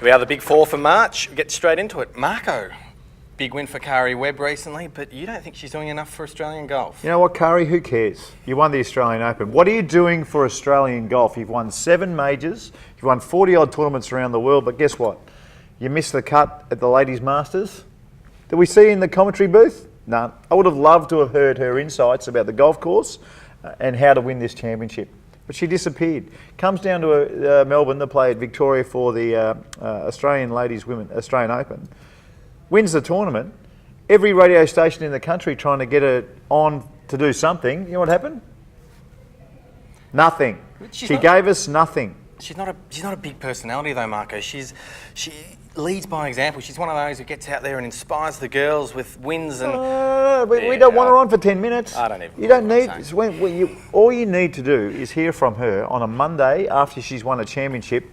We are the Big Four for March. We get straight into it. Marco, big win for Kari Webb recently, but you don't think she's doing enough for Australian golf? You know what, Kari? Who cares? You won the Australian Open. What are you doing for Australian golf? You've won 7 majors. You've won 40-odd tournaments around the world, but guess what? You missed the cut at the Ladies Masters. Did we see you in the commentary booth? No. I would have loved to have heard her insights about the golf course and how to win this championship. But she disappeared. Comes down to Melbourne to play at Victoria for the Australian Australian Open. Wins the tournament. Every radio station in the country trying to get her on to do something. You know what happened? Nothing. She gave us nothing. She's not a big personality though, Marco. She leads by example. She's one of those who gets out there and inspires the girls with wins and. We don't want her on for 10 minutes. I don't even. You don't need. All you need to do is hear from her on a Monday after she's won a championship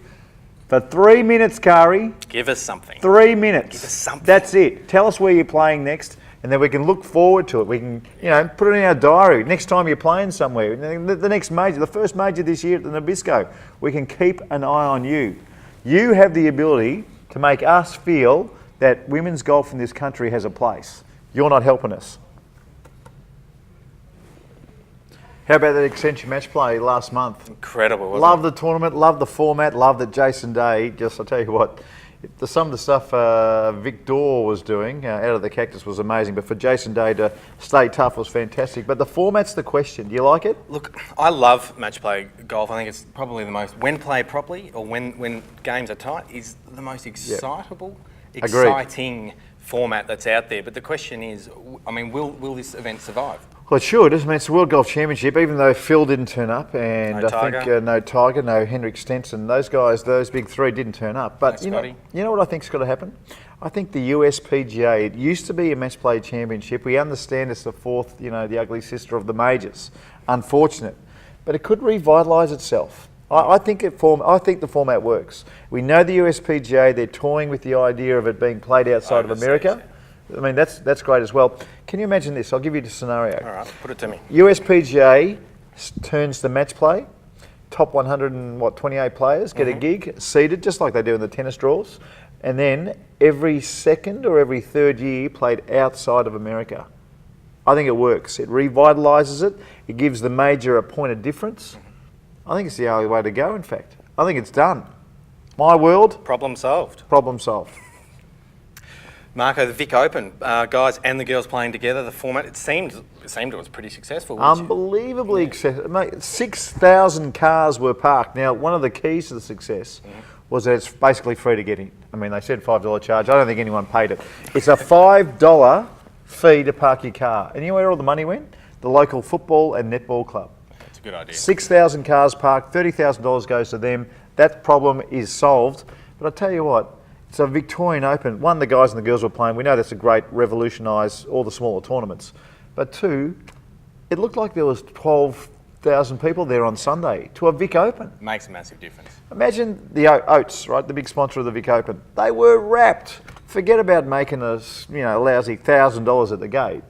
for 3 minutes, Kari. Give us something. 3 minutes. Give us something. That's it. Tell us where you're playing next, and then we can look forward to it. We can, put it in our diary. Next time you're playing somewhere, the next major, the first major this year at the Nabisco, we can keep an eye on you. You have the ability to make us feel that women's golf in this country has a place. You're not helping us. How about that extension match play last month? Incredible, wasn't Love the tournament, love the format, love that Jason Day, I'll tell you what, some of the stuff Vic Fore was doing out of the cactus was amazing, but for Jason Day to stay tough was fantastic. But the format's the question. Do you like it? Look, I love match play golf. I think it's probably the most, when played properly or when games are tight, is the most excitable, exciting format that's out there. But the question is, will this event survive? Well, it should. It's the World Golf Championship, even though Phil didn't turn up, and no I think no Tiger, no Henrik Stenson. Those guys, those big three, didn't turn up. But you know what I think's got to happen? I think the USPGA. It used to be a match play championship. We understand it's the fourth, the ugly sister of the majors. Unfortunate, but it could revitalise itself. I think the format works. We know the USPGA. They're toying with the idea of it being played outside of America. Yeah. That's great as well. Can you imagine this? I'll give you the scenario. All right, put it to me. USPGA turns the match play. Top 128 players get a gig, seeded, just like they do in the tennis draws. And then every second or every third year played outside of America. I think it works. It revitalises it. It gives the major a point of difference. I think it's the only way to go, in fact. I think it's done. My world. Problem solved. Problem solved. Marco, the Vic Open, guys and the girls playing together, the format, it seemed it was pretty successful. Unbelievably successful. Mate, 6,000 cars were parked. Now, one of the keys to the success was that it's basically free to get in. They said $5 charge. I don't think anyone paid it. It's a $5 fee to park your car. And you know where all the money went? The local football and netball club. That's a good idea. 6,000 cars parked, $30,000 goes to them. That problem is solved. But I tell you what, it's a Victorian Open. One, the guys and the girls were playing. We know that's a great revolutionise all the smaller tournaments. But two, it looked like there was 12,000 people there on Sunday to a Vic Open. Makes a massive difference. Imagine the Oats, right, the big sponsor of the Vic Open. They were wrapped. Forget about making a lousy $1,000 at the gate.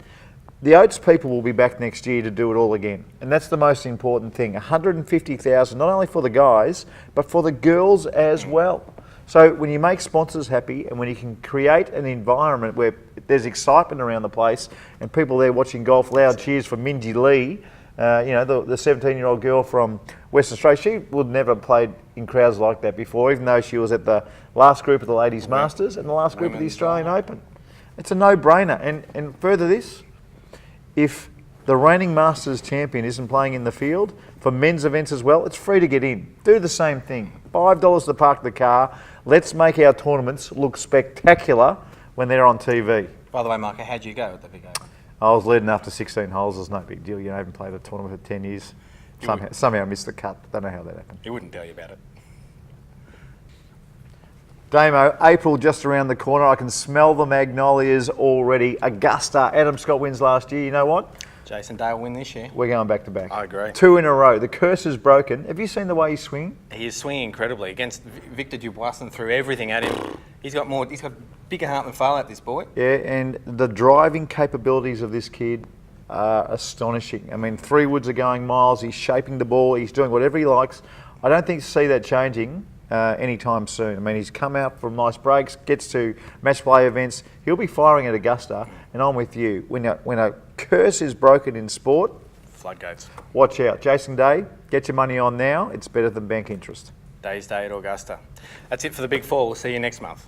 The Oats people will be back next year to do it all again. And that's the most important thing. 150,000, not only for the guys, but for the girls as well. So when you make sponsors happy and when you can create an environment where there's excitement around the place and people there watching golf, loud cheers for Minji Lee, the 17-year-old girl from Western Australia, she would never have played in crowds like that before, even though she was at the last group of the Ladies Masters and the last group of the Australian Open. It's a no-brainer. And further this, if the reigning Masters champion isn't playing in the field, for men's events as well, it's free to get in. Do the same thing. $5 to park the car. Let's make our tournaments look spectacular when they're on TV. By the way, Marco, how'd you go at the Big Open? I was leading after 16 holes. It's no big deal. I haven't played a tournament for 10 years. Somehow I missed the cut. Don't know how that happened. He wouldn't tell you about it. Damo, April just around the corner. I can smell the magnolias already. Augusta. Adam Scott wins last year. You know what? Jason Day will win this year. We're going back to back. I agree. 2 in a row. The curse is broken. Have you seen the way he's swinging? He is swinging incredibly against Victor Dubuis and threw everything at him. He's got bigger heart than Farlap, this boy. Yeah, and the driving capabilities of this kid are astonishing. 3 woods are going miles. He's shaping the ball. He's doing whatever he likes. I don't see that changing anytime soon. I mean, he's come out from nice breaks, gets to match play events. He'll be firing at Augusta, and I'm with you. When a curse is broken in sport, floodgates. Watch out. Jason Day, get your money on now. It's better than bank interest. Day's Day at Augusta. That's it for the Big Fore. We'll see you next month.